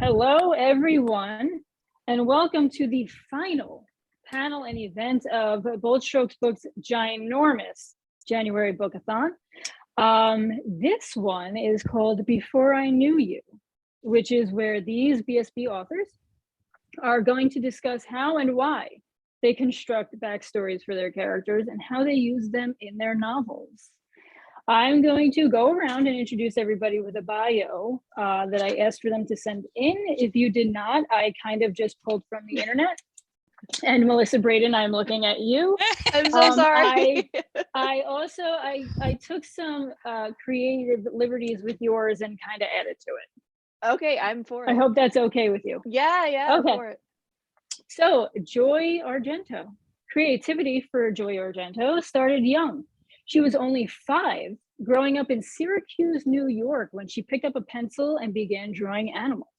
Hello, everyone, and welcome to the final panel and event of Bold Strokes Books' ginormous January Bookathon. This one is called Before I Knew You, which is where these BSB authors are going to discuss how and why they construct backstories for their characters and how they use them in their novels. I'm going to go around and introduce everybody with a bio that I asked for them to send in. If you did not, I kind of just pulled from the internet. And Melissa Braden, I'm looking at you. I'm so sorry. I took some creative liberties with yours and kind of added to it. Okay, I'm for it. I hope that's okay with you. Yeah, okay. I'm for it. So Joy Argento. Creativity for Joy Argento started young. She was only 5, growing up in Syracuse, New York, when she picked up a pencil and began drawing animals.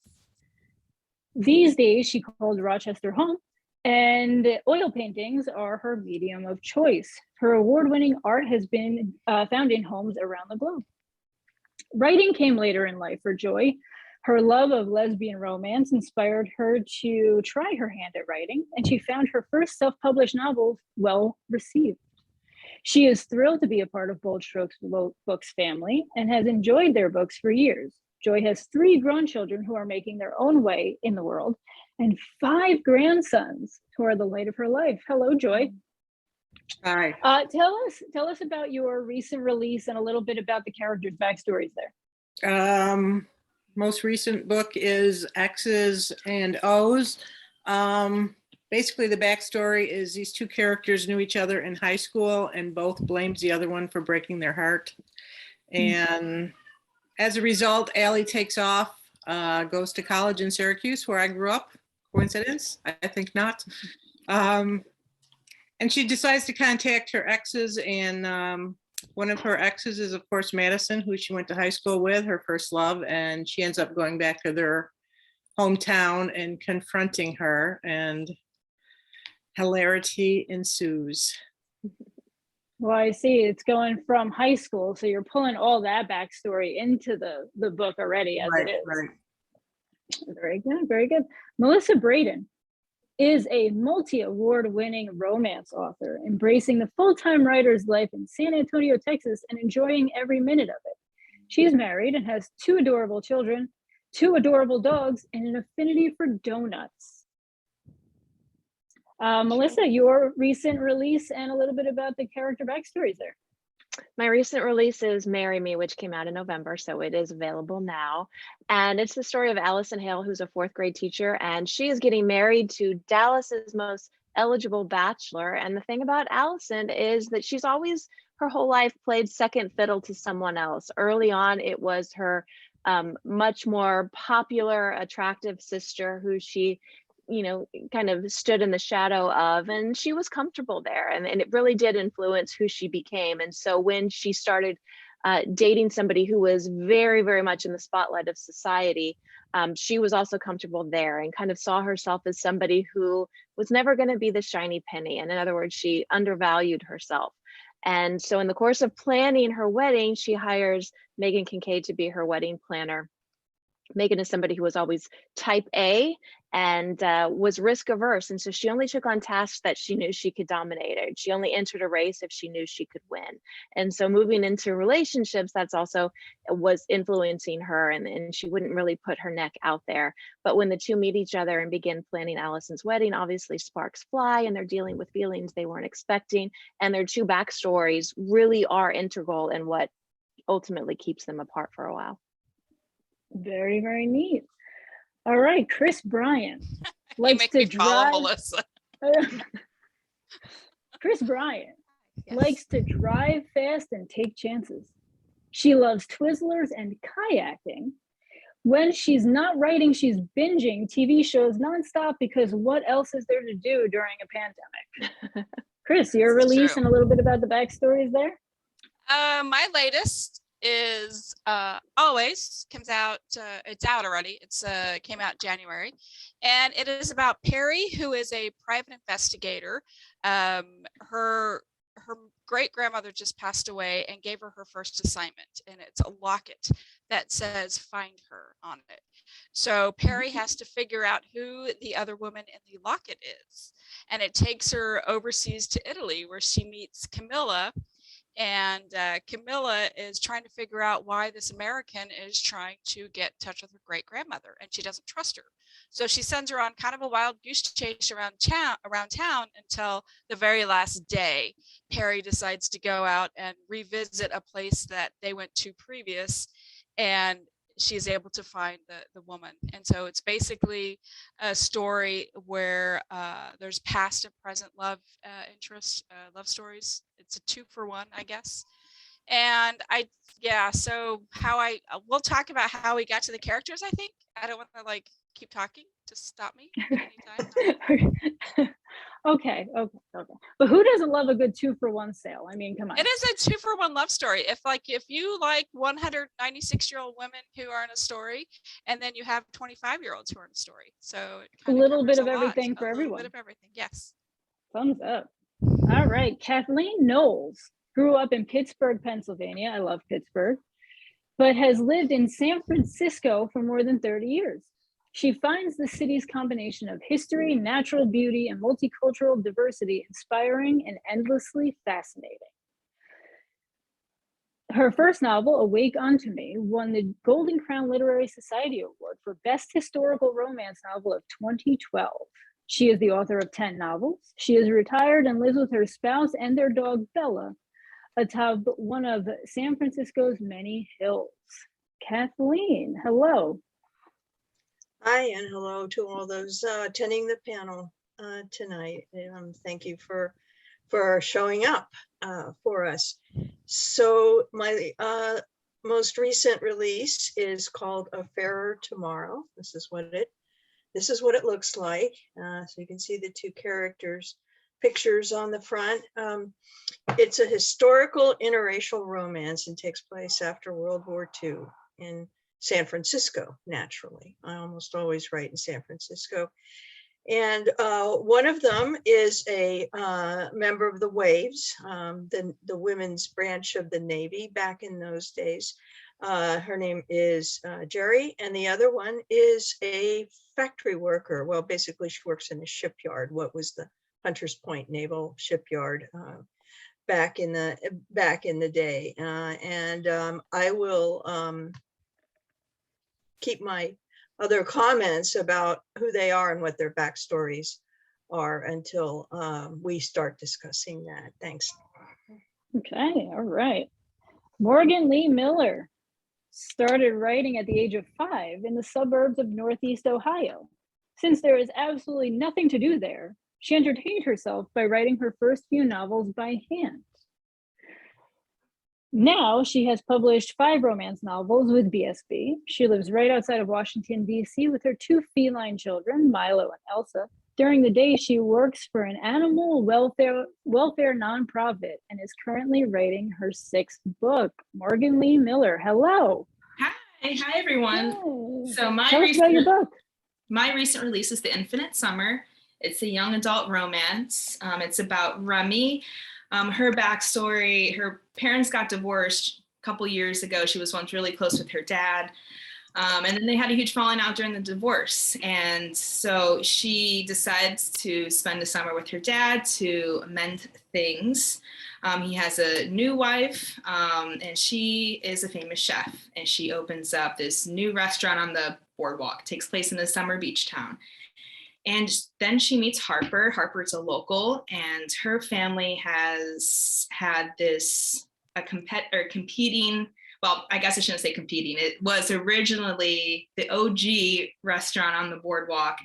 These days, she called Rochester home, and oil paintings are her medium of choice. Her award-winning art has been found in homes around the globe. Writing came later in life for Joy. Her love of lesbian romance inspired her to try her hand at writing, and she found her first self-published novels well received. She is thrilled to be a part of Bold Strokes Books family and has enjoyed their books for years. Joy has 3 grown children who are making their own way in the world and 5 grandsons who are the light of her life. Hello, Joy. Hi. Tell us about your recent release and a little bit about the characters' backstories there. Most recent book is X's and O's. Basically, the backstory is these 2 characters knew each other in high school and both blames the other one for breaking their heart. And as a result, Allie takes off, goes to college in Syracuse, where I grew up. Coincidence? I think not. And she decides to contact her exes, and one of her exes is, of course, Madison, who she went to high school with, her first love, and she ends up going back to their hometown and confronting her, and hilarity ensues. Well, I see it's going from high school, so you're pulling all that backstory into the book already as it is. Right. Very good, very good. Melissa Braden is a multi-award-winning romance author, embracing the full-time writer's life in San Antonio, Texas, and enjoying every minute of it. She's married and has 2 adorable children, 2 adorable dogs, and an affinity for donuts. Melissa, your recent release and a little bit about the character backstories there. My recent release is Marry Me, which came out in November, so it is available now. And it's the story of Allison Hale, who's a 4th grade teacher, and she is getting married to Dallas's most eligible bachelor. And the thing about Allison is that she's always, her whole life, played second fiddle to someone else. Early on, it was her much more popular, attractive sister who she kind of stood in the shadow of, and she was comfortable there, and it really did influence who she became. And so when she started dating somebody who was very, very much in the spotlight of society, she was also comfortable there and kind of saw herself as somebody who was never going to be the shiny penny. And in other words, she undervalued herself. And so in the course of planning her wedding, she hires Megan Kincaid to be her wedding planner. Megan is somebody who was always type A and was risk averse. And so she only took on tasks that she knew she could dominate. She only entered a race if she knew she could win. And so moving into relationships, that's also was influencing her, and she wouldn't really put her neck out there. But when the 2 meet each other and begin planning Allison's wedding, obviously sparks fly and they're dealing with feelings they weren't expecting. And their 2 backstories really are integral in what ultimately keeps them apart for a while. Very, very neat. All right, Kris Bryant likes to drive. Melissa. Kris Bryant likes to drive fast and take chances. She loves Twizzlers and kayaking. When she's not writing, she's binging TV shows nonstop because what else is there to do during a pandemic? Kris, your release and a little bit about the backstories there? My latest is Always comes out. It's out already. It's came out in January, and it is about Perry, who is a private investigator. Her great grandmother just passed away and gave her first assignment, and it's a locket that says "Find her" on it. So Perry has to figure out who the other woman in the locket is, and it takes her overseas to Italy, where she meets Camilla. And Camilla is trying to figure out why this American is trying to get in touch with her great grandmother, and she doesn't trust her. So she sends her on kind of a wild goose chase around town until the very last day. Perry decides to go out and revisit a place that they went to previous, and she's able to find the woman. And so it's basically a story where there's past and present love interests, love stories. It's a 2-for-1, I guess. And so we'll talk about how we got to the characters, I think. I don't want to like keep talking. Just stop me anytime. Okay. But who doesn't love a good 2-for-1 sale? I mean, come on. It is a 2-for-1 love story. If you like 196-year-old women who are in a story, and then you have 25-year-olds who are in a story. So a little bit of everything for everyone. A little bit of everything, yes. Thumbs up. All right. Kathleen Knowles grew up in Pittsburgh, Pennsylvania. I love Pittsburgh, but has lived in San Francisco for more than 30 years. She finds the city's combination of history, natural beauty, and multicultural diversity inspiring and endlessly fascinating. Her first novel, Awake Unto Me, won the Golden Crown Literary Society Award for Best Historical Romance Novel of 2012. She is the author of 10 novels. She is retired and lives with her spouse and their dog, Bella, atop one of San Francisco's many hills. Kathleen, hello. Hi, and hello to all those attending the panel tonight. Thank you for showing up for us. So my most recent release is called A Fairer Tomorrow. This is what it looks like. So you can see the two characters' pictures on the front. It's a historical interracial romance and takes place after World War II in San Francisco, naturally. I almost always write in San Francisco. And one of them is a member of the Waves, the women's branch of the Navy back in those days. Her name is Jerry, and the other one is a factory worker. Well, basically she works in a shipyard, what was the Hunters Point Naval Shipyard back in the day. I will keep my other comments about who they are and what their backstories are until we start discussing that. Thanks. Okay, all right. Morgan Lee Miller started writing at the age of 5 in the suburbs of Northeast Ohio. Since there is absolutely nothing to do there, she entertained herself by writing her first few novels by hand. Now she has published 5 romance novels with BSB. She lives right outside of Washington, D.C. with her 2 feline children, Milo and Elsa. During the day, she works for an animal welfare nonprofit and is currently writing her 6th book. Morgan Lee Miller, hello. Hi everyone. Hey. So Tell us about your book. My recent release is The Infinite Summer. It's a young adult romance. It's about Remy. Her backstory, her parents got divorced a couple years ago. She was once really close with her dad. And then they had a huge falling out during the divorce. And so she decides to spend the summer with her dad to mend things. He has a new wife, and she is a famous chef. And she opens up this new restaurant on the boardwalk. It takes place in the summer beach town. And then she meets Harper. Harper's a local, and her family has had competing. Well, I guess I shouldn't say competing. It was originally the OG restaurant on the boardwalk,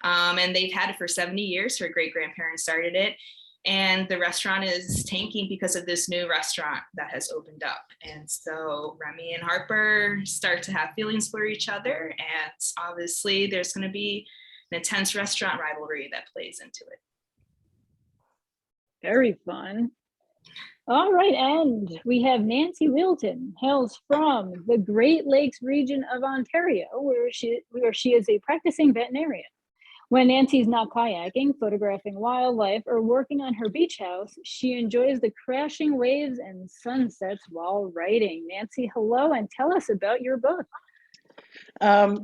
and they've had it for 70 years. Her great-grandparents started it, and the restaurant is tanking because of this new restaurant that has opened up. And so Remy and Harper start to have feelings for each other, and obviously there's going to be an intense restaurant rivalry that plays into it. Very fun. All right, and we have Nancy Wheelton, hails from the Great Lakes region of Ontario, where she is a practicing veterinarian. When Nancy's not kayaking, photographing wildlife, or working on her beach house, she enjoys the crashing waves and sunsets while writing. Nancy, hello, and tell us about your book. My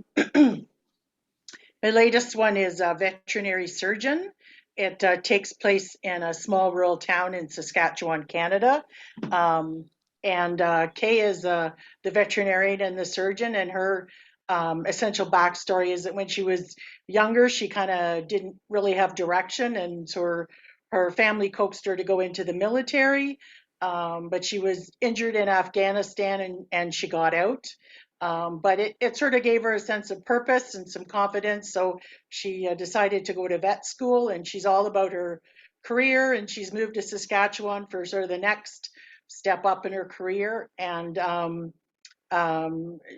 latest one is a veterinary surgeon. It takes place in a small rural town in Saskatchewan, Canada. Kay is the veterinarian and the surgeon, and her essential backstory is that when she was younger, she kind of didn't really have direction, and so her family coaxed her to go into the military, but she was injured in Afghanistan and she got out. But it sort of gave her a sense of purpose and some confidence. So she decided to go to vet school, and she's all about her career, and she's moved to Saskatchewan for sort of the next step up in her career. And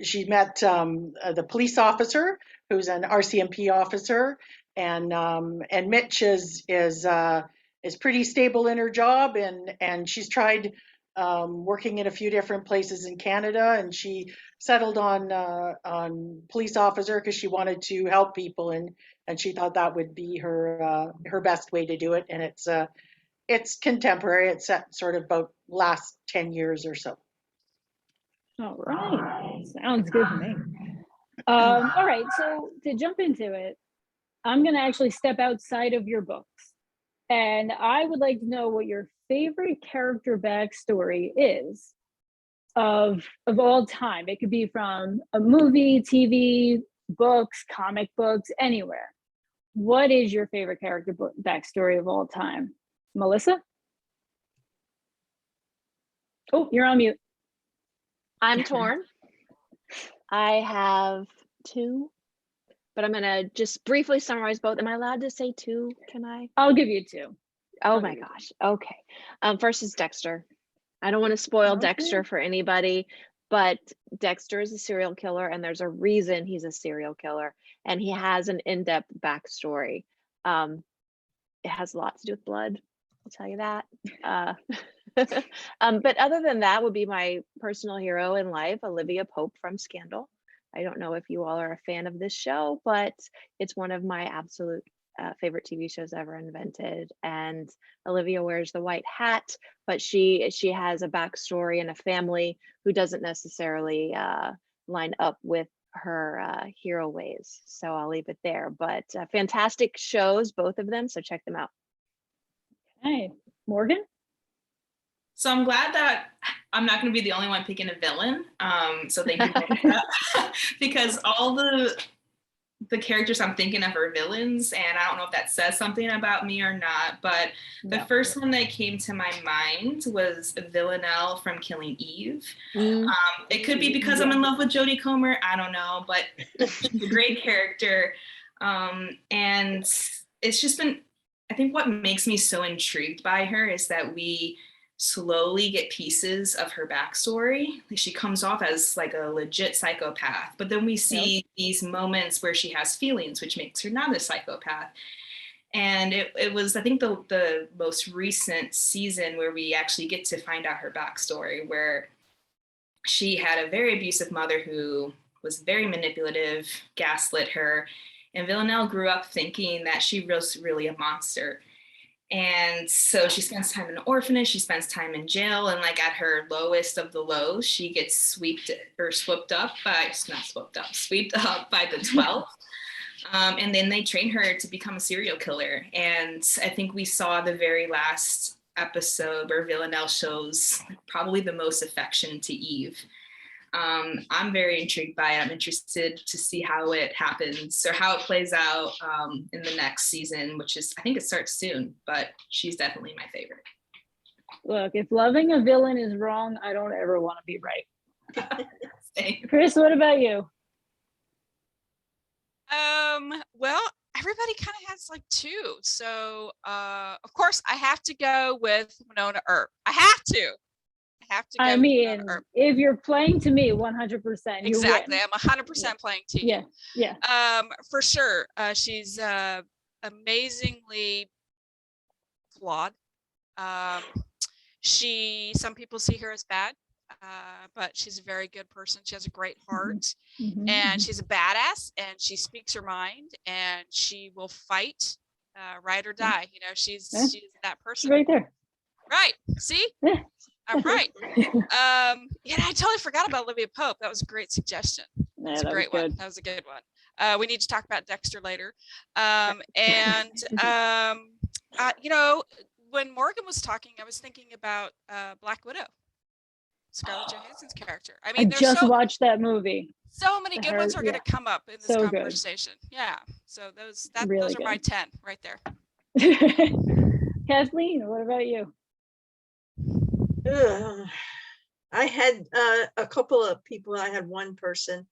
she met the police officer, who's an RCMP officer, and Mitch is pretty stable in her job, and she's tried working in a few different places in Canada, and she settled on police officer because she wanted to help people, and she thought that would be her best way to do it. And it's contemporary. It's set sort of about last 10 years or so. All right, sounds good to me. All right, so to jump into it, I'm going to actually step outside of your books, and I would like to know what your favorite character backstory is of all time. It could be from a movie, TV, books, comic books, anywhere. What is your favorite character backstory of all time? Melissa? Oh, you're on mute. I'm torn. I have two, but I'm gonna just briefly summarize both. Am I allowed to say two? Can I? I'll give you two. Oh my gosh. Okay. First is Dexter. I don't want to spoil Okay. Dexter for anybody, but Dexter is a serial killer, and there's a reason he's a serial killer, and he has an in-depth backstory. It has a lot to do with blood, I'll tell you that. But other than that would be my personal hero in life, Olivia Pope from Scandal. I don't know if you all are a fan of this show, but it's one of my absolute favorite TV shows ever invented. And Olivia wears the white hat, but she has a backstory and a family who doesn't necessarily line up with her hero ways. So I'll leave it there. But fantastic shows, both of them. So check them out. Hey, Morgan? So I'm glad that I'm not going to be the only one picking a villain. So thank you for that. Because all the characters I'm thinking of are villains, and I don't know if that says something about me or not, but the first one that came to my mind was Villanelle from Killing Eve. It could be because I'm in love with Jodie Comer, I don't know, but she's a great character. And it's just been, I think what makes me so intrigued by her is that we slowly get pieces of her backstory. She comes off as like a legit psychopath, but then we see these moments where she has feelings, which makes her not a psychopath. And it was, I think, the most recent season where we actually get to find out her backstory, where she had a very abusive mother who was very manipulative, gaslit her, and Villanelle grew up thinking that she was really a monster. And so she spends time in an orphanage, she spends time in jail, and like at her lowest of the lows, she gets swept up by the 12. And then they train her to become a serial killer. And I think we saw the very last episode where Villanelle shows probably the most affection to Eve. I'm very intrigued by it. I'm interested to see how it happens or how it plays out in the next season, which is, I think it starts soon, but she's definitely my favorite. Look, if loving a villain is wrong, I don't ever want to be right. Same. Kris, what about you? Well, everybody kind of has like two. So, of course, I have to go with Winona Earp. I have to go. I mean, if you're playing to me 100%, exactly. I'm 100% playing to you. Yeah. For sure. She's amazingly flawed. Some people see her as bad. but she's a very good person. She has a great heart, Mhm, and mhm. she's a badass, and she speaks her mind, and she will fight, ride or die. You know, she's Yeah. that She's person. right there. Right. See, Yeah. I'm right. Yeah, I totally forgot about Olivia Pope. That was a great suggestion. That was Yeah, a that was great one. good. That was a good one. We need to talk about Dexter later. You know, when Morgan was talking, I was thinking about Black Widow, Scarlett Johansson's character. I I mean, there's just watched that movie. so many good ones are going Yeah, to come up in this so good. conversation. Yeah. So those Really are my good. 10 right there. Kathleen, what about you? I had a couple of people. I had one person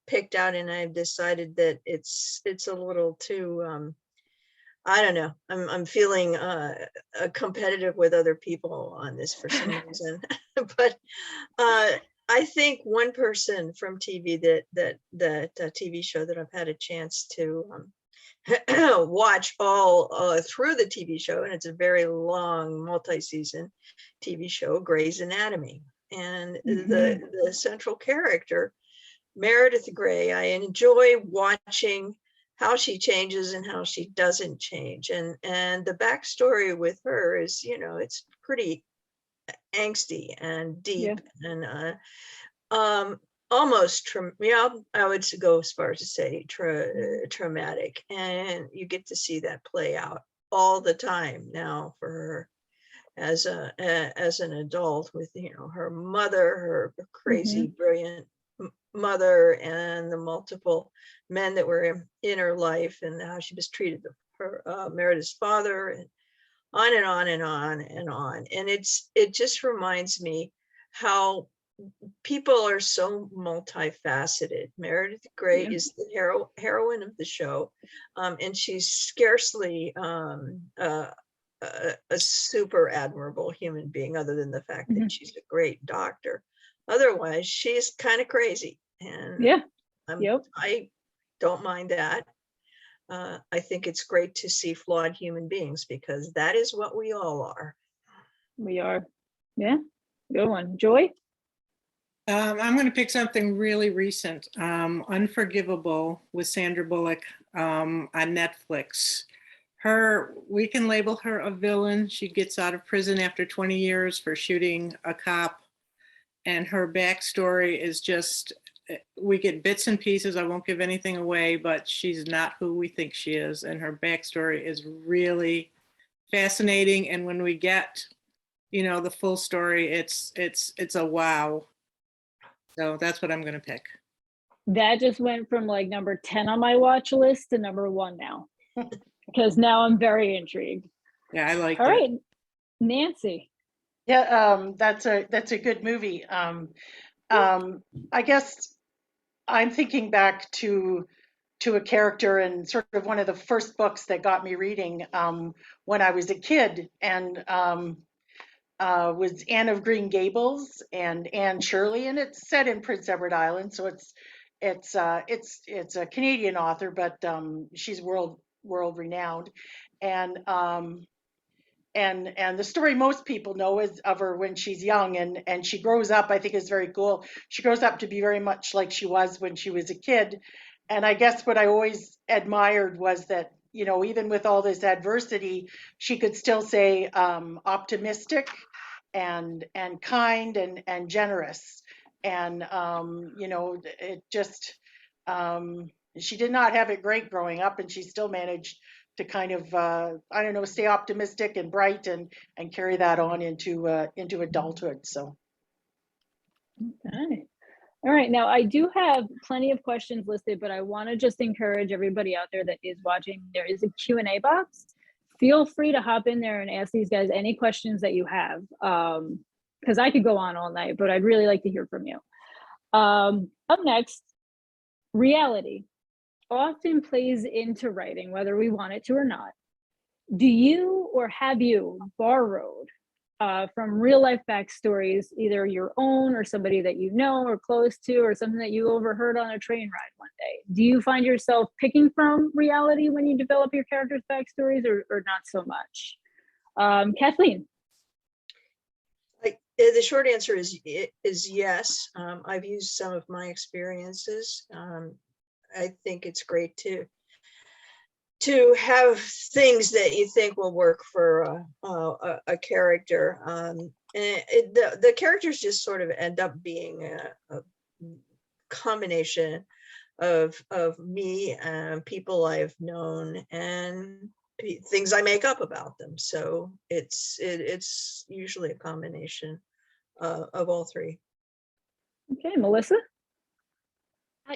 picked out, and I've decided that it's a little too I don't know. I'm feeling competitive with other people on this for some reason. But I think one person from TV that TV show that I've had a chance to watch all through the TV show, and it's a very long multi-season TV show, Grey's Anatomy. And the central character, Meredith Grey, I enjoy watching how she changes and how she doesn't change. And the backstory with her is, you know, it's pretty angsty and deep. Yeah. And almost, I would go as far as to say traumatic. And you get to see that play out all the time now for her as an adult, with, you know, her mother, her crazy, brilliant mother, and the multiple men that were in her life, and how she was treated, her Meredith's father, and on and on and on and on. And it just reminds me how people are so multifaceted. Meredith Grey is the heroine of the show, and she's scarcely a super admirable human being, other than the fact that she's a great doctor. Otherwise, she's kind of crazy, and I don't mind that. I think it's great to see flawed human beings, because that is what we all are. We are. Yeah, good one. Joy? I'm going to pick something really recent. Unforgivable with Sandra Bullock on Netflix. We can label her a villain. She gets out of prison after 20 years for shooting a cop. And her backstory is just, we get bits and pieces. I won't give anything away, but she's not who we think she is. And her backstory is really fascinating. And when we get, you know, the full story, it's a wow. So that's what I'm going to pick. That just went from like number 10 on my watch list to number 1 now, because now I'm very intrigued. Yeah, I like All it. right, Nancy. Yeah, that's a good movie. I guess I'm thinking back to a character in sort of one of the first books that got me reading when I was a kid, and was Anne of Green Gables and Anne Shirley, and it's set in Prince Edward Island, so it's a Canadian author, but she's world renowned, and the story most people know is of her when she's young, and she grows up. I think is very cool. She grows up to be very much like she was when she was a kid, and I guess what I always admired was that, you know, even with all this adversity, she could still say optimistic and kind and generous, and you know, it just she did not have it great growing up, and she still managed to kind of I don't know, stay optimistic and bright and carry that on into adulthood. So Okay. All right, now I do have plenty of questions listed, but I want to just encourage everybody out there that is watching, there is a Q&A box. Feel free to hop in there and ask these guys any questions that you have, because I could go on all night, but I'd really like to hear from you. Up next, reality often plays into writing, whether we want it to or not. Do you or have you borrowed from real life backstories, either your own or somebody that you know or close to, or something that you overheard on a train ride one day? Do you find yourself picking from reality when you develop your characters' backstories, or not so much? Kathleen? The short answer is yes. I've used some of my experiences. I think it's great to have things that you think will work for a character. And the characters just sort of end up being a combination of me and people I've known and things I make up about them. So it's usually a combination of all three. Okay, Melissa?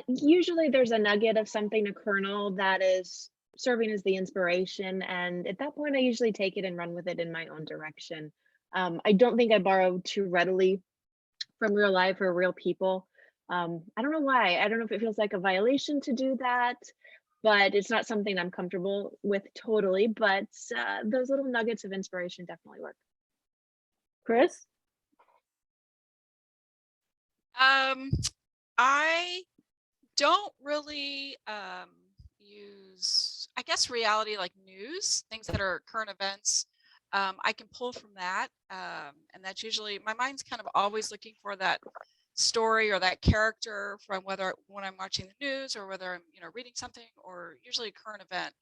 Usually there's a nugget of something, a kernel that is serving as the inspiration. And at that point, I usually take it and run with it in my own direction. I don't think I borrow too readily from real life or real people. I don't know why. I don't know if it feels like a violation to do that, but it's not something I'm comfortable with totally. But those little nuggets of inspiration definitely work. Kris? I don't really use, I guess, reality like news, things that are current events. I can pull from that. And that's usually, my mind's kind of always looking for that story or that character from whether when I'm watching the news or whether I'm, reading something or usually a current event.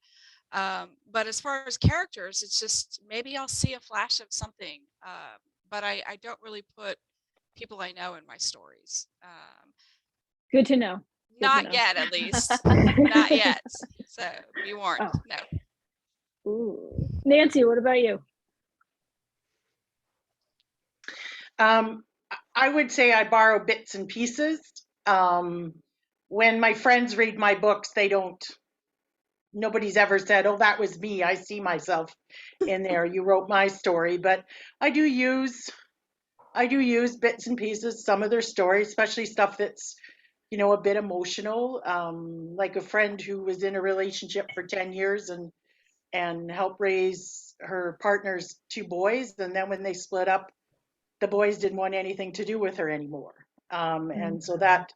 But as far as characters, it's just maybe I'll see a flash of something. But I don't really put people I know in my stories. Good to know. Good to Not know. yet, at least. Not yet. So be warned. Oh. No. Ooh. Nancy, what about you? I would say I borrow bits and pieces. When my friends read my books, nobody's ever said, oh, that was me. I see myself in there. You wrote my story. But I do use bits and pieces, some of their stories, especially stuff that's, a bit emotional. Like a friend who was in a relationship for 10 years and helped raise her partner's 2 boys. And then when they split up, the boys didn't want anything to do with her anymore. And so that,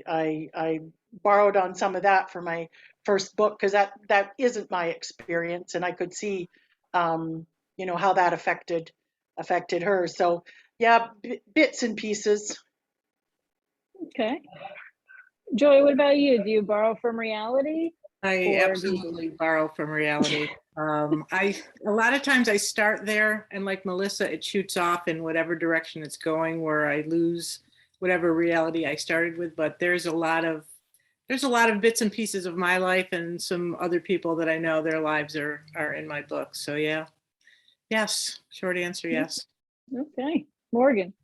I borrowed on some of that for my first book, because that isn't my experience, and I could see, how that affected her. So yeah, bits and pieces. Okay. Joy, what about you? Do you borrow from reality? I Or absolutely borrow from reality. A lot of times I start there, and like Melissa, it shoots off in whatever direction it's going, where I lose whatever reality I started with. But there's a lot of bits and pieces of my life and some other people that I know, their lives are in my book. So yeah, yes. Short answer, yes. Okay, Morgan.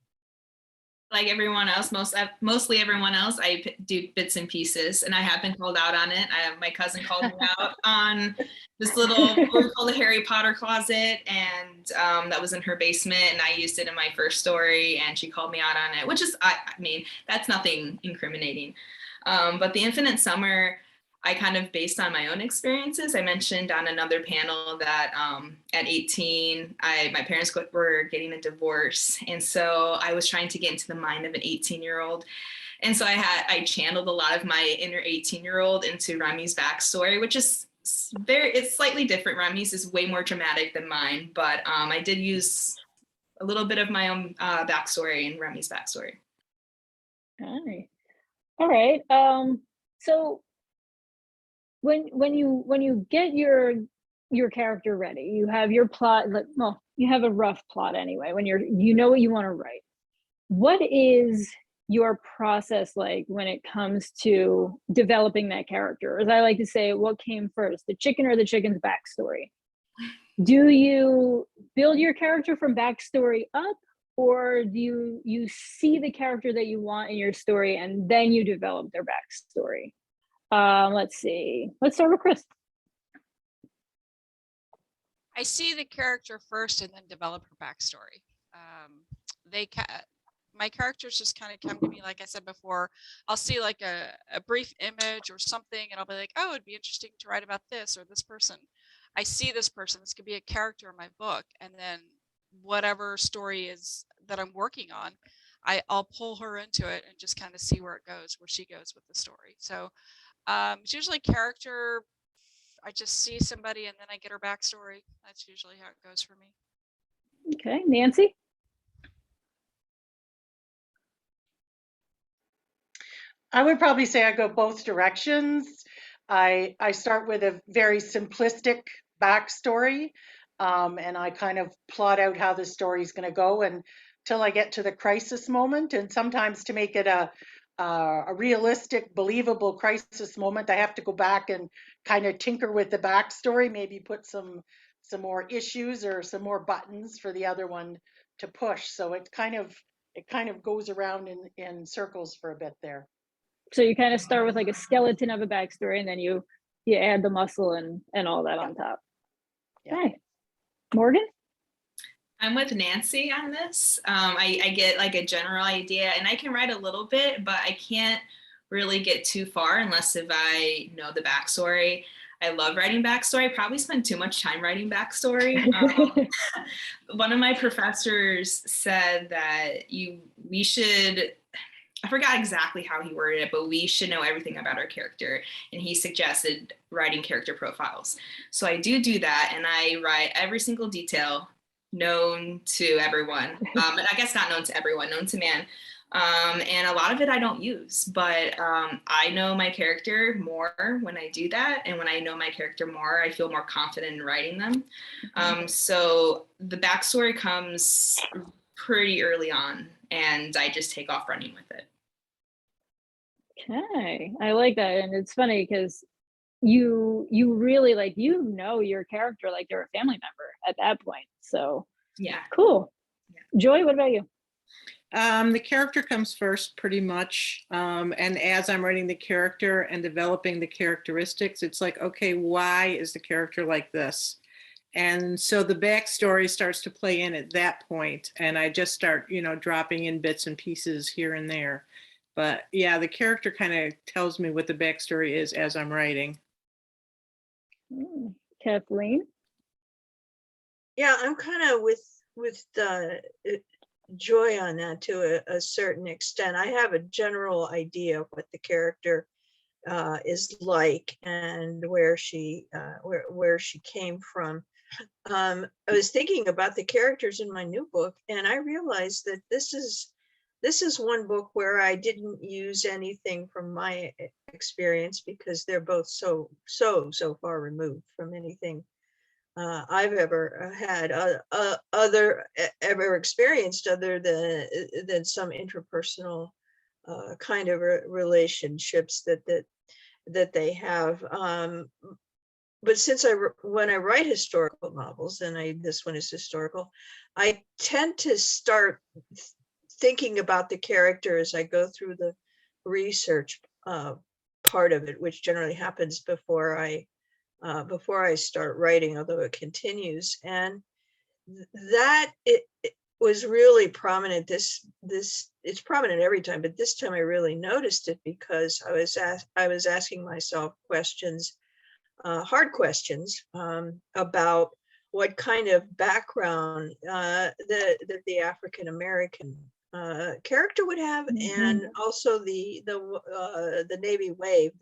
Like everyone else, mostly everyone else, I do bits and pieces, and I have been called out on it. My cousin called me out on this little, what we call the Harry Potter closet, and that was in her basement, and I used it in my first story, and she called me out on it, which is, I mean, that's nothing incriminating. But the Infinite Summer, I kind of based on my own experiences. I mentioned on another panel that at 18, my parents were getting a divorce. And so I was trying to get into the mind of an 18-year-old. And so I channeled a lot of my inner 18-year-old into Remy's backstory, which is it's slightly different. Remy's is way more dramatic than mine, but I did use a little bit of my own backstory in Remy's backstory. All right. So when you get your character ready, you have your plot, well, you have a rough plot anyway, when you know what you want to write. What is your process like when it comes to developing that character? As I like to say, what came first, the chicken or the chicken's backstory? Do you build your character from backstory up, or do you see the character that you want in your story and then you develop their backstory? Let's see. Let's start with Kris. I see the character first and then develop her backstory. My characters just kind of come to me, like I said before. I'll see like a brief image or something, and I'll be like, oh, it'd be interesting to write about this or this person. I see this person. This could be a character in my book, and then whatever story is that I'm working on, I'll pull her into it and just kind of see where she goes with the story. So it's usually character. I just see somebody and then I get her backstory. That's usually how it goes for me. Okay, Nancy? I would probably say I go both directions. I start with a very simplistic backstory, and I kind of plot out how the story is going to go until I get to the crisis moment. And sometimes to make it a realistic, believable crisis moment, I have to go back and kind of tinker with the backstory, maybe put some more issues or some more buttons for the other one to push. So it kind of goes around in circles for a bit there. So you kind of start with like a skeleton of a backstory, and then you add the muscle and all that on top. Yeah. Okay. Morgan? I'm with Nancy on this. I get like a general idea, and I can write a little bit, but I can't really get too far unless if I know the backstory. I love writing backstory. I probably spend too much time writing backstory. One of my professors said that we should, I forgot exactly how he worded it, but we should know everything about our character. And he suggested writing character profiles. So I do that, and I write every single detail known to everyone. And I guess not known to everyone, known to man. And a lot of it I don't use, but I know my character more when I do that. And when I know my character more, I feel more confident in writing them. So the backstory comes pretty early on, and I just take off running with it. Okay, I like that. And it's funny because you really like, your character like you're a family member at that point. So yeah, cool. Yeah. Joy, what about you? The character comes first pretty much. And as I'm writing the character and developing the characteristics, it's like, okay, why is the character like this? And so the backstory starts to play in at that point, and I just start, dropping in bits and pieces here and there. But yeah, the character kind of tells me what the backstory is as I'm writing. Kathleen? Yeah, I'm kind of with Joy on that to a certain extent. I have a general idea of what the character is like and where she came from. I was thinking about the characters in my new book, and I realized that this is one book where I didn't use anything from my experience because they're both so far removed from anything I've ever had ever experienced other than some interpersonal kind of relationships that they have. But since when I write historical novels, and this one is historical, I tend to start thinking about the character as I go through the research part of it, which generally happens before I start writing, although it continues. And that it was really prominent. It's prominent every time, but this time I really noticed it because I was asking myself questions, hard questions, about what kind of background that the African American character would have, and also the Navy Wave,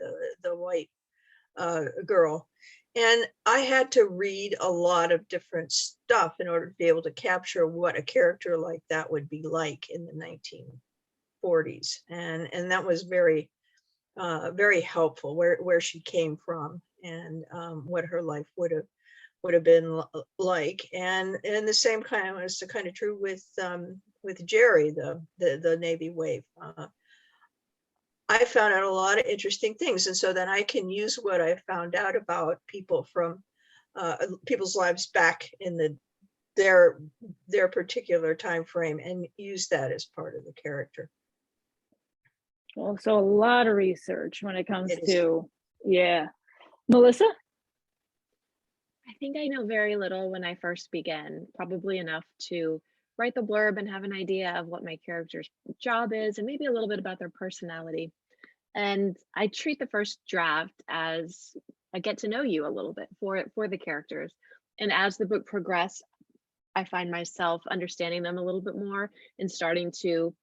the white girl. And I had to read a lot of different stuff in order to be able to capture what a character like that would be like in the 1940s, and that was very helpful, where she came from and what her life would have been like. And the same kind was kind of true with Jerry, the Navy Wave. I found out a lot of interesting things, and so then I can use what I found out about people from people's lives back in their particular time frame, and use that as part of the character. Well, so a lot of research when it comes to, yeah. Melissa? I think I know very little when I first began, probably enough to write the blurb and have an idea of what my character's job is and maybe a little bit about their personality. And I treat the first draft as I get to know you a little bit for the characters. And as the book progressed, I find myself understanding them a little bit more and starting to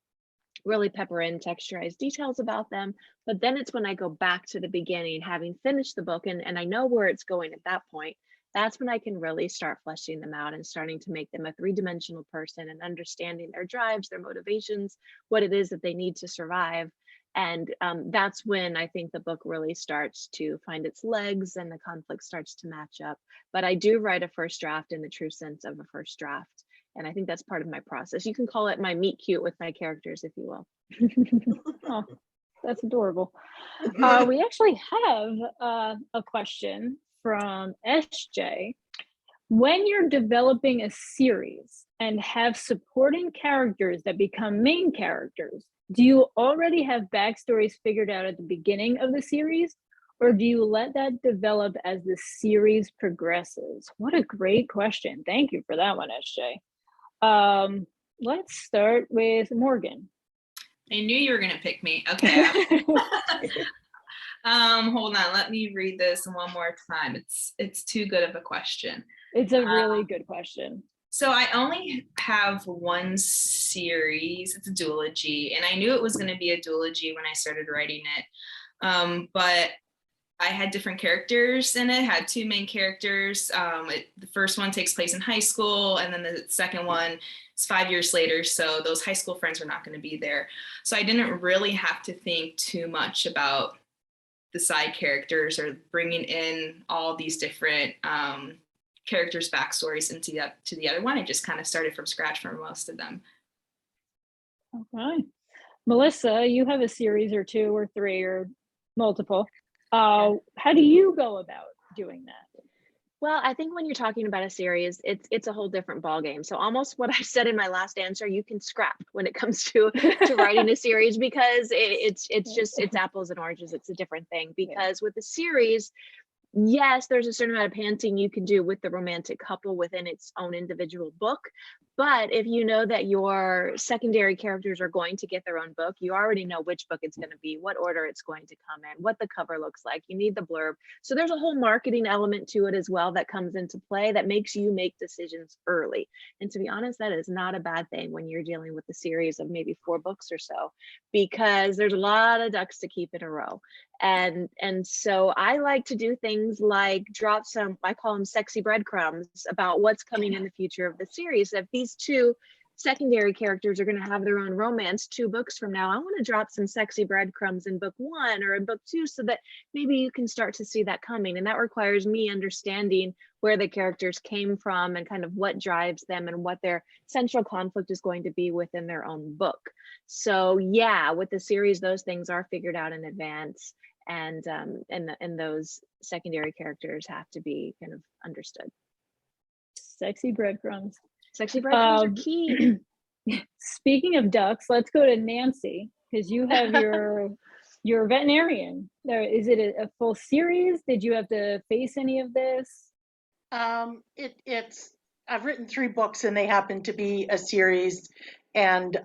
really pepper in texturized details about them. But then it's when I go back to the beginning, having finished the book, and I know where it's going at that point, that's when I can really start fleshing them out and starting to make them a three-dimensional person and understanding their drives, their motivations, what it is that they need to survive. And that's when I think the book really starts to find its legs and the conflict starts to match up. But I do write a first draft in the true sense of a first draft. And I think that's part of my process. You can call it my meet cute with my characters, if you will. Oh, that's adorable. We actually have a question from SJ. When you're developing a series and have supporting characters that become main characters, do you already have backstories figured out at the beginning of the series, or do you let that develop as the series progresses? What a great question. Thank you for that one, SJ. Let's start with Morgan. I knew you were going to pick me. Okay. Hold on. Let me read this one more time. It's too good of a question. It's a really good question. So I only have one series. It's a duology, and I knew it was going to be a duology when I started writing it. But I had different characters in it, had two main characters. The first one takes place in high school, and then the second one is 5 years later. So those high school friends were not going to be there. So I didn't really have to think too much about the side characters or bringing in all these different characters' backstories into the other one. I just kind of started from scratch for most of them. Okay. Melissa, you have a series or two or three or multiple. How do you go about doing that? Well, I think when you're talking about a series, it's a whole different ballgame. So almost what I said in my last answer, you can scrap when it comes to writing a series, because it's apples and oranges. It's a different thing, because with the series, yes, there's a certain amount of panting you can do with the romantic couple within its own individual book. But if you know that your secondary characters are going to get their own book, you already know which book it's going to be, what order it's going to come in, what the cover looks like. You need the blurb. So there's a whole marketing element to it as well that comes into play that makes you make decisions early. And to be honest, that is not a bad thing when you're dealing with a series of maybe 4 books or so, because there's a lot of ducks to keep in a row. And so I like to do things like drop some, I call them sexy breadcrumbs about what's coming in the future of the series. If these 2 secondary characters are going to have their own romance 2 books from now, I want to drop some sexy breadcrumbs in book 1 or in book 2 so that maybe you can start to see that coming. And that requires me understanding where the characters came from and kind of what drives them and what their central conflict is going to be within their own book. So yeah, with the series, those things are figured out in advance. And those secondary characters have to be kind of understood. Sexy breadcrumbs. Sexy breadcrumbs are key. Speaking of ducks, let's go to Nancy, because you have your veterinarian. Is it a full series? Did you have to face any of this? I've written 3 books and they happen to be a series, and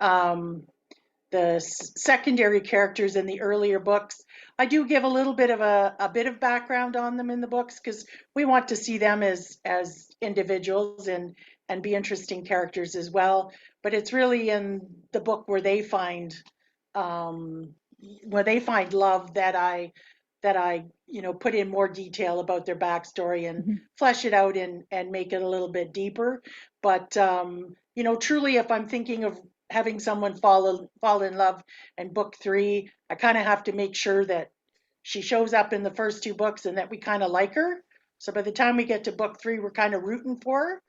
the secondary characters in the earlier books, I do give a little bit of a bit of background on them in the books, because we want to see them as individuals and be interesting characters as well. But it's really in the book where they find love that I put in more detail about their backstory and flesh it out and make it a little bit deeper. But truly, if I'm thinking of having someone fall in love in book 3, I kind of have to make sure that she shows up in the first 2 books and that we kind of like her. So by the time we get to book 3, we're kind of rooting for her,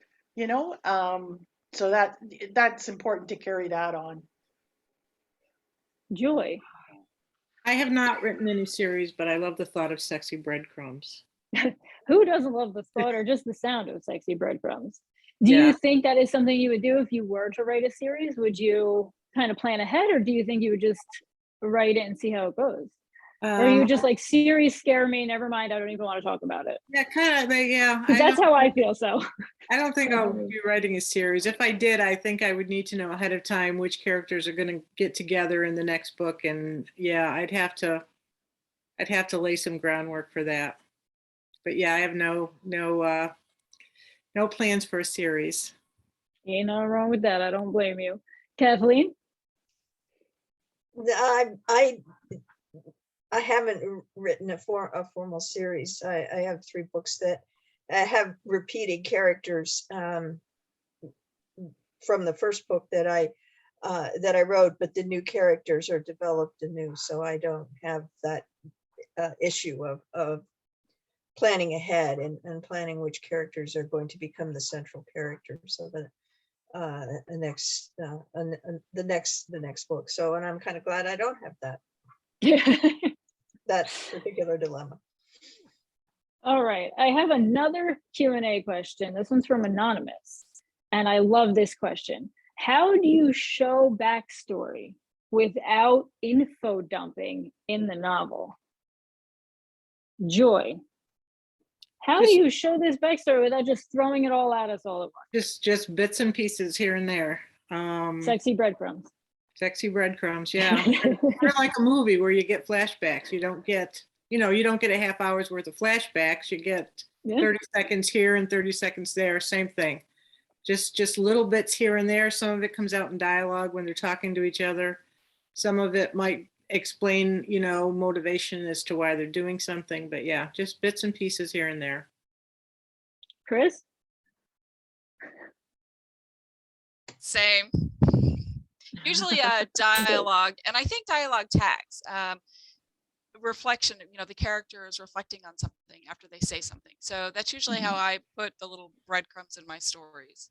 so that's important to carry that on. Joy. I have not written any series, but I love the thought of sexy breadcrumbs. Who doesn't love the thought or just the sound of sexy breadcrumbs? Do you think that is something you would do if you were to write a series? Would you kind of plan ahead, or do you think you would just write it and see how it goes? Or you just like, series scare me, never mind, I don't even want to talk about it? Yeah, kind of, yeah. That's how I feel, so. I don't think I'll be writing a series. If I did, I think I would need to know ahead of time which characters are going to get together in the next book. And yeah, I'd have to lay some groundwork for that. But yeah, I have no plans for a series. Ain't nothing wrong with that. I don't blame you. Kathleen? I haven't written a formal series. I have 3 books that have repeating characters from the first book that I wrote, but the new characters are developed anew, so I don't have that issue of planning ahead and planning which characters are going to become the central characters of the next book. So, and I'm kind of glad I don't have that particular dilemma. All right, I have another Q&A question. This one's from Anonymous, and I love this question. How do you show backstory without info dumping in the novel? Joy, how do you show this backstory without just throwing it all at us all at once? Just bits and pieces here and there. Sexy breadcrumbs. Sexy breadcrumbs, yeah. Kind of like a movie where you get flashbacks. You don't get, you don't get a half hour's worth of flashbacks. You get 30 seconds here and 30 seconds there. Same thing. Just little bits here and there. Some of it comes out in dialogue when they're talking to each other. Some of it might explain, motivation as to why they're doing something. But yeah, just bits and pieces here and there. Kris? Same. Usually dialogue, and I think dialogue tags. Reflection, the character is reflecting on something after they say something. So that's usually how I put the little breadcrumbs in my stories.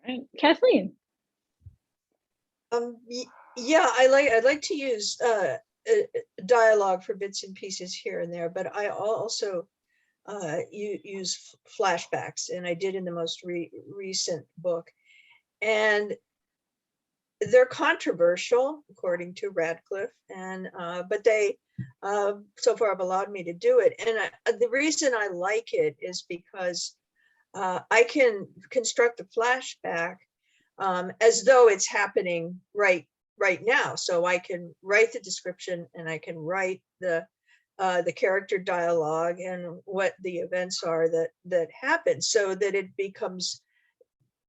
Right. Kathleen? Yeah, I like to use dialogue for bits and pieces here and there, but I also use flashbacks, and I did in the most recent book. And they're controversial, according to Radcliffe, and but they so far have allowed me to do it. And the reason I like it is because I can construct a flashback as though it's happening right now. So I can write the description, and I can write the character dialogue and what the events are that happen, so that it becomes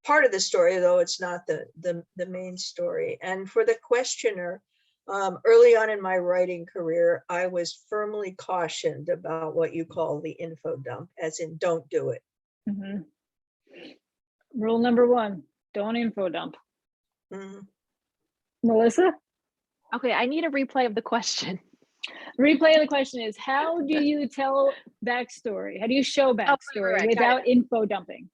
part of the story, though it's not the main story. And for the questioner, early on in my writing career, I was firmly cautioned about what you call the info dump, as in don't do it. Mm-hmm. Rule number 1, don't info dump. Mm-hmm. Melissa? Okay, I need a replay of the question. Replay of the question is, how do you tell backstory? How do you show backstory right. without info dumping?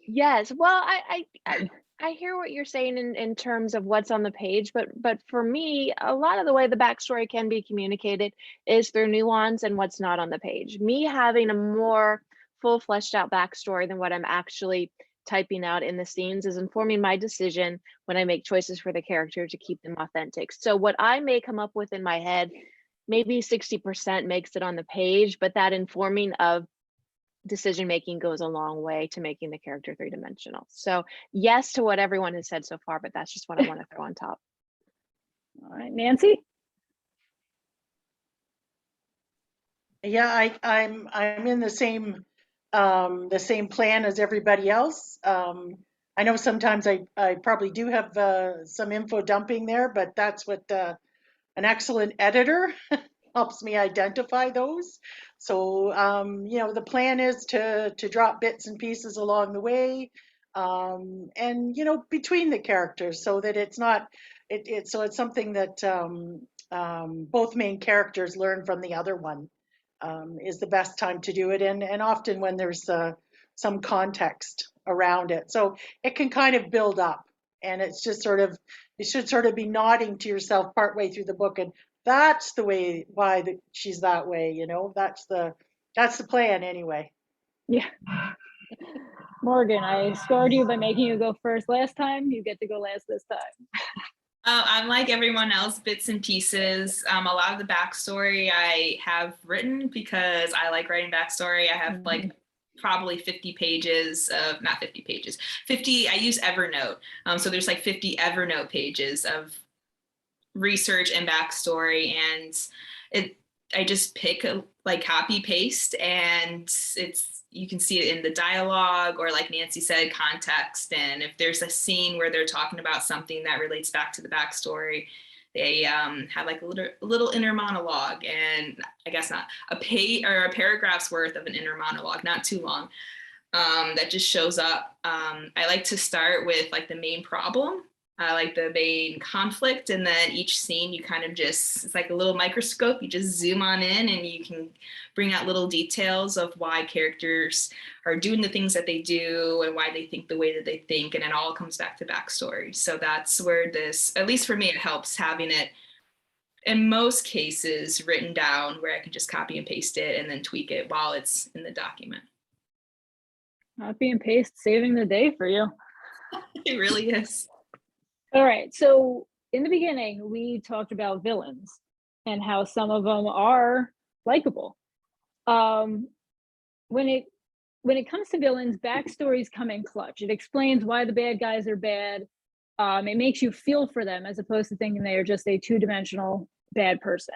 Yes, well, I hear what you're saying in terms of what's on the page, but for me, a lot of the way the backstory can be communicated is through nuance and what's not on the page. Me having a more full fleshed out backstory than what I'm actually typing out in the scenes is informing my decision when I make choices for the character to keep them authentic. So what I may come up with in my head, maybe 60% makes it on the page, but that informing of decision making goes a long way to making the character 3-dimensional. So yes to what everyone has said so far, but that's just what I want to throw on top. All right, Nancy? Yeah, I'm in the same plan as everybody else. I know sometimes I probably do have some info dumping there, but that's what an excellent editor helps me identify those. So the plan is to drop bits and pieces along the way, and between the characters, so that it's not so it's something that both main characters learn from the other one. Is the best time to do it, and often when there's some context around it, so it can kind of build up, and it's just you should sort of be nodding to yourself partway through the book, and that's the way she's that way, that's the plan anyway. Yeah. Morgan, I scarred you by making you go first last time. You get to go last this time. I'm like everyone else, bits and pieces. A lot of the backstory I have written because I like writing backstory. I have like probably 50 pages of, not 50 pages, 50, I use Evernote. So there's like 50 Evernote pages of research and backstory, and I just pick like copy paste, and you can see it in the dialogue, or like Nancy said, context. And if there's a scene where they're talking about something that relates back to the backstory, They have like a little inner monologue, and I guess not a paragraph's worth of an inner monologue, not too long, that just shows up. I like to start with like the main problem, like the main conflict, and then each scene you kind of just, it's like a little microscope, you just zoom on in and you can bring out little details of why characters are doing the things that they do and why they think the way that they think, and it all comes back to backstory. So that's where this, at least for me, it helps having it in most cases written down where I can just copy and paste it and then tweak it while it's in the document. Copy and paste, saving the day for you. It really is. All right, so in the beginning, we talked about villains and how some of them are likable. When it comes to villains, backstories come in clutch. It explains why the bad guys are bad. It makes you feel for them as opposed to thinking they are just a two-dimensional bad person.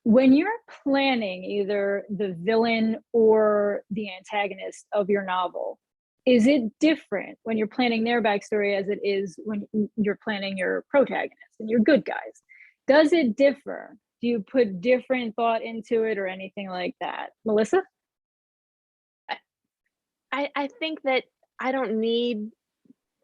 When you're planning either the villain or the antagonist of your novel, is it different when you're planning their backstory as it is when you're planning your protagonist and your good guys? Does it differ? Do you put different thought into it or anything like that? Melissa? I think that I don't need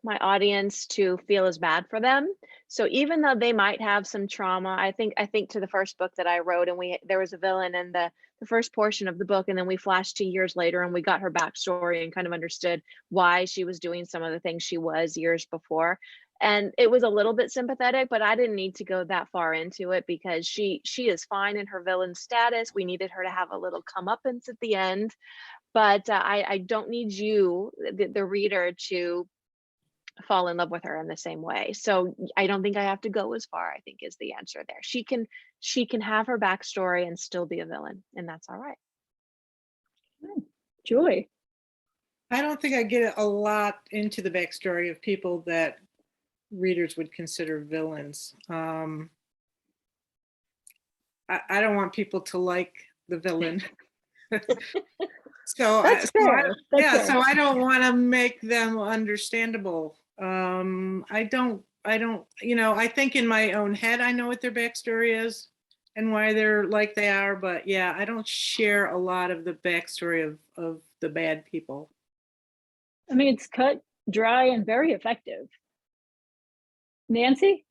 my audience to feel as bad for them. So even though they might have some trauma, I think to the first book that I wrote, and there was a villain in the first portion of the book, and then we flashed 2 years later and we got her backstory and kind of understood why she was doing some of the things she was years before. And it was a little bit sympathetic, but I didn't need to go that far into it because she is fine in her villain status. We needed her to have a little comeuppance at the end, but I don't need you, the reader, to fall in love with her in the same way. So I don't think I have to go as far, I think, is the answer there. She can have her backstory and still be a villain, and that's all right. Joy? I don't think I get a lot into the backstory of people that readers would consider villains. I don't want people to like the villain. So That's fair. So I don't want to make them understandable. I don't, I think in my own head, I know what their backstory is and why they're like they are, but yeah, I don't share a lot of the backstory of the bad people. I mean, it's cut, dry, and very effective. Nancy?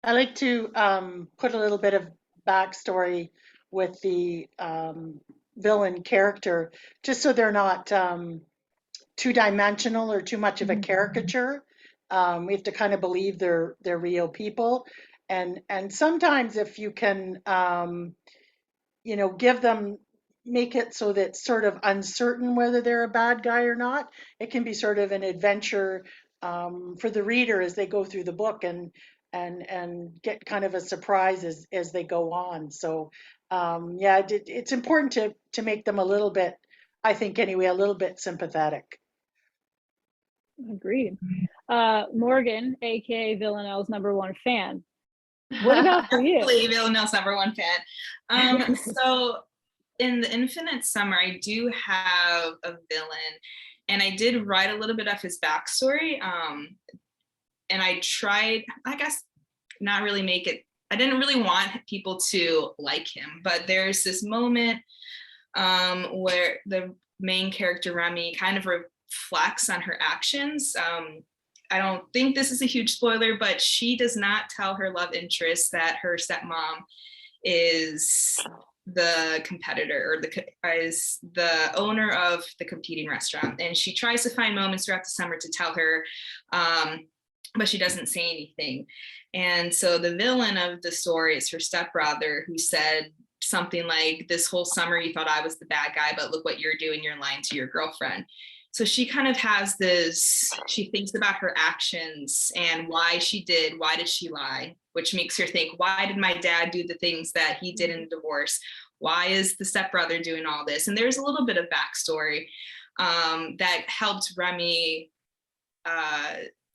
I like to put a little bit of backstory with the villain character, just so they're not two-dimensional or too much of a caricature. We have to kind of believe they're real people, and sometimes if you can, give them, make it so that it's sort of uncertain whether they're a bad guy or not. It can be sort of an adventure for the reader as they go through the book and get kind of a surprise as they go on. So it's important to make them a little bit, I think anyway, a little bit sympathetic. Agreed. Morgan, aka Villanelle's #1 fan. What about for you? Villanelle's #1 fan. So in the Infinite Summer, I do have a villain, and I did write a little bit of his backstory. And I tried, I guess, not really make it, I didn't really want people to like him, but there's this moment where the main character, Remy, kind of reflects on her actions. I don't think this is a huge spoiler, but she does not tell her love interest that her stepmom is the competitor or is the owner of the competing restaurant. And she tries to find moments throughout the summer to tell her, but she doesn't say anything. And so the villain of the story is her stepbrother, who said something like, "This whole summer you thought I was the bad guy, but look what you're doing, you're lying to your girlfriend." So she kind of has this, she thinks about her actions and why did she lie, which makes her think, why did my dad do the things that he did in the divorce? Why is the stepbrother doing all this? And there's a little bit of backstory that helped Remy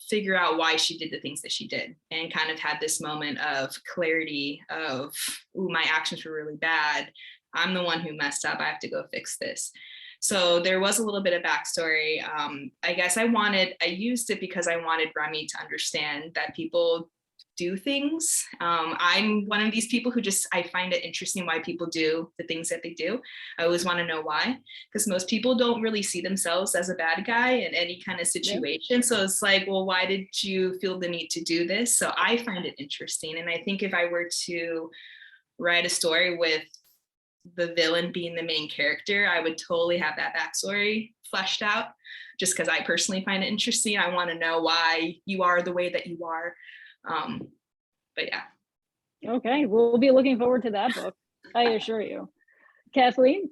figure out why she did the things that she did, and kind of had this moment of clarity of, ooh, my actions were really bad. I'm the one who messed up. I have to go fix this. So there was a little bit of backstory. I guess I used it because I wanted Remy to understand that people do things. I'm one of these people who I find it interesting why people do the things that they do. I always want to know why, because most people don't really see themselves as a bad guy in any kind of situation. So it's like, well, why did you feel the need to do this? So I find it interesting. And I think if I were to write a story with the villain being the main character, I would totally have that backstory fleshed out, just because I personally find it interesting. I want to know why you are the way that you are. But yeah. Okay, we'll be looking forward to that book, I assure you. Kathleen?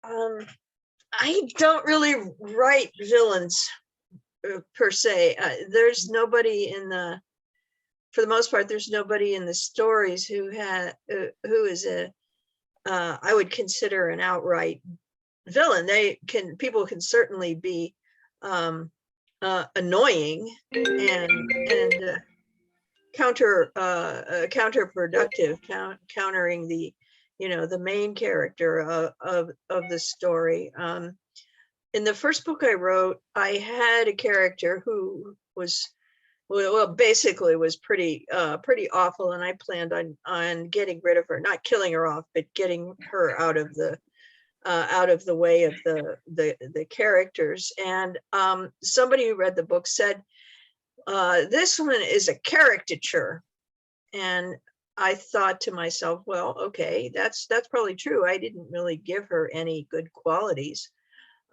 I don't really write villains per se. There's nobody for the most part, there's nobody in the stories who is I would consider an outright villain. People can certainly be annoying and counterproductive, countering the main character of the story. In the first book I wrote, I had a character who was basically was pretty awful, and I planned on getting rid of her, not killing her off, but getting her out of the way of the characters. And somebody who read the book said, this one is a caricature. And I thought to myself, well, okay, that's probably true. I didn't really give her any good qualities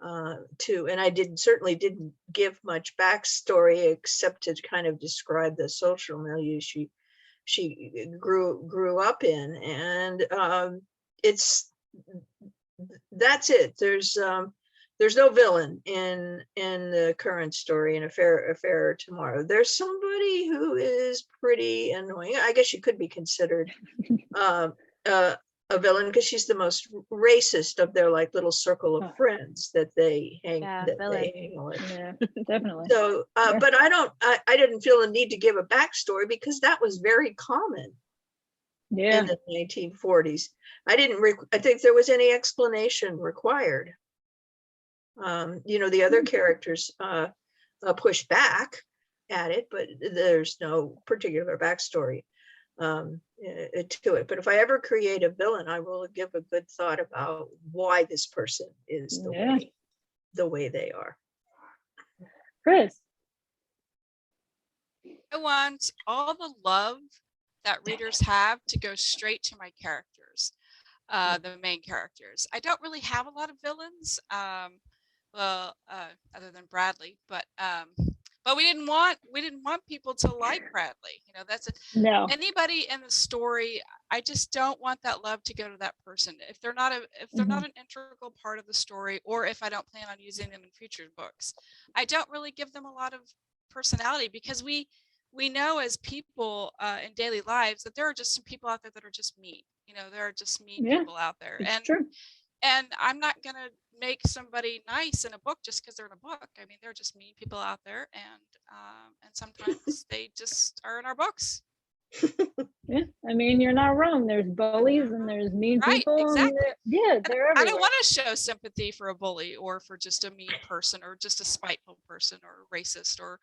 and I certainly didn't give much backstory except to kind of describe the social milieu she grew up in. And that's it. There's no villain in the current story in Affair Tomorrow. There's somebody who is pretty annoying. I guess she could be considered a villain because she's the most racist of their little circle of friends that they hang with. Yeah, definitely. So, but I didn't feel the need to give a backstory because that was very common in the 1940s. I think there was any explanation required. The other characters push back at it, but there's no particular backstory to it. But if I ever create a villain, I will give a good thought about why this person is the way they are. Kris? I want all the love that readers have to go straight to my characters, the main characters. I don't really have a lot of villains, other than Bradley, but we didn't want people to like Bradley. That's anybody in the story. I just don't want that love to go to that person if they're not an integral part of the story, or if I don't plan on using them in future books. I don't really give them a lot of personality because we know as people in daily lives that there are just some people out there that are just mean. There are just mean people out there, and I'm not gonna make somebody nice in a book just because they're in a book. I mean, there are just mean people out there, and sometimes they just are in our books. Yeah, I mean, you're not wrong. There's bullies and there's mean people. Exactly. They're everywhere. I don't want to show sympathy for a bully or for just a mean person or just a spiteful person or racist or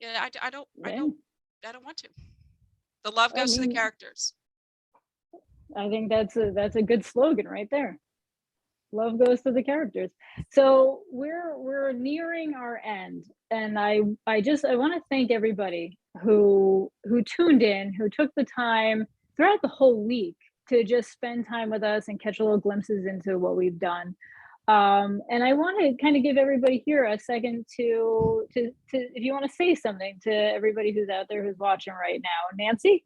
I don't want to. The love goes to the characters. I think that's a good slogan right there. Love goes to the characters. So we're nearing our end, and I want to thank everybody who tuned in, who took the time throughout the whole week to just spend time with us and catch little glimpses into what we've done. And I want to kind of give everybody here a second to if you want to say something to everybody who's out there who's watching right now. Nancy?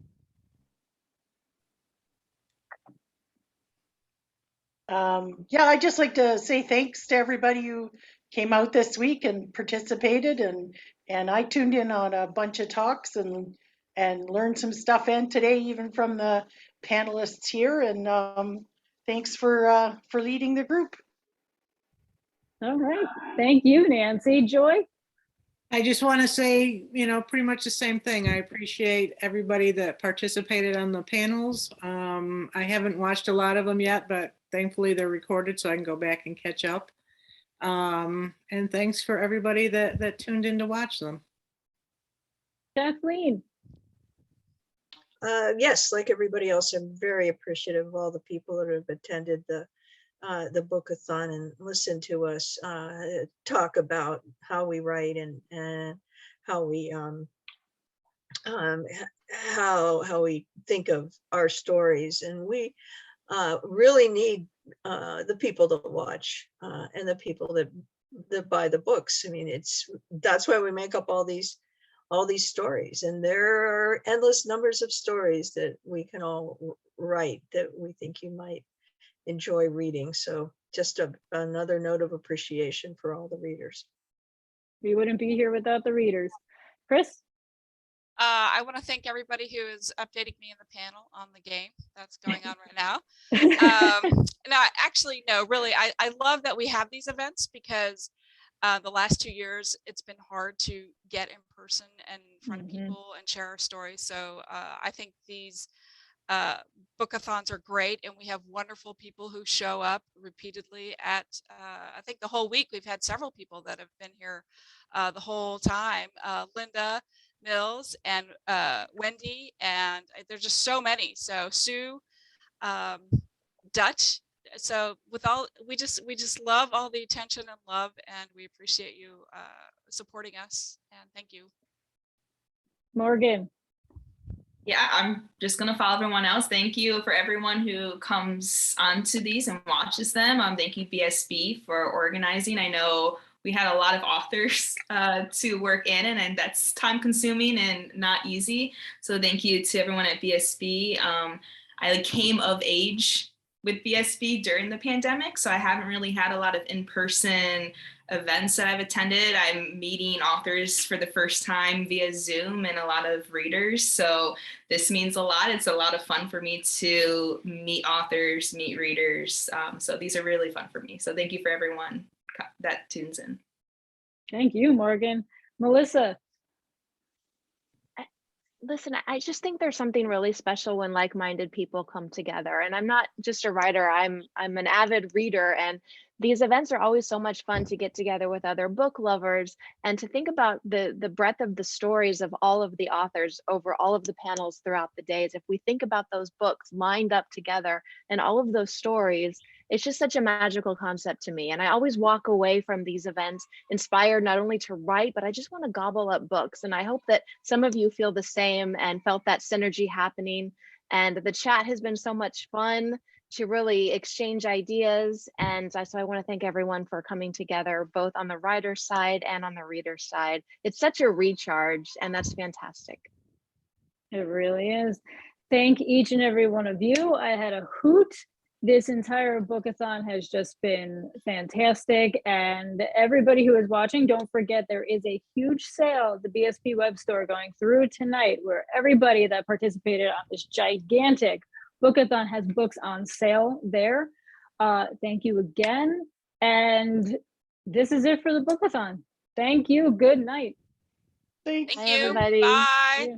I'd just like to say thanks to everybody who came out this week and participated, and I tuned in on a bunch of talks and learned some stuff in today, even from the panelists here. And thanks for leading the group. All right, thank you, Nancy. Joy? I just want to say, pretty much the same thing. I appreciate everybody that participated on the panels. I haven't watched a lot of them yet, but thankfully they're recorded so I can go back and catch up. And thanks for everybody that tuned in to watch them. Kathleen. Yes, like everybody else, I'm very appreciative of all the people that have attended the Bookathon and listened to us talk about how we write and how we how we think of our stories. And we really need the people to watch and the people that buy the books. I mean, that's why we make up all these stories, and there are endless numbers of stories that we can all write that we think you might enjoy reading. So just another note of appreciation for all the readers. We wouldn't be here without the readers. Kris? I want to thank everybody who is updating me in the panel on the game that's going on right now. No, actually, no, really, I love that we have these events because the last 2 years, it's been hard to get in person and in front of people and share our stories. So I think these bookathons are great, and we have wonderful people who show up repeatedly at, I think the whole week, we've had several people that have been here the whole time. Linda Mills and Wendy, and there's just so many. So Sue, Dutch. So with all, we just love all the attention and love, and we appreciate you supporting us, and thank you. Morgan. Yeah, I'm just gonna follow everyone else. Thank you for everyone who comes onto these and watches them. Thank you BSB for organizing. I know we had a lot of authors to work in, and that's time consuming and not easy. So thank you to everyone at BSB. I came of age with BSB during the pandemic, so I haven't really had a lot of in-person events that I've attended. I'm meeting authors for the first time via Zoom and a lot of readers. So this means a lot. It's a lot of fun for me to meet authors, meet readers. So these are really fun for me. So thank you for everyone that tunes in. Thank you, Morgan. Melissa. Listen, I just think there's something really special when like-minded people come together. And I'm not just a writer, I'm an avid reader, and these events are always so much fun to get together with other book lovers and to think about the breadth of the stories of all of the authors over all of the panels throughout the days. If we think about those books lined up together and all of those stories, it's just such a magical concept to me. And I always walk away from these events inspired not only to write, but I just want to gobble up books. And I hope that some of you feel the same and felt that synergy happening. And the chat has been so much fun to really exchange ideas. And so I want to thank everyone for coming together, both on the writer's side and on the reader's side. It's such a recharge, and that's fantastic. It really is. Thank each and every one of you. I had a hoot. This entire bookathon has just been fantastic. And everybody who is watching, don't forget there is a huge sale at the BSB web store going through tonight, where everybody that participated on this gigantic bookathon has books on sale there. Thank you again. And this is it for the bookathon. Thank you. Good night. Thank Bye, you. everybody. Bye. Yeah.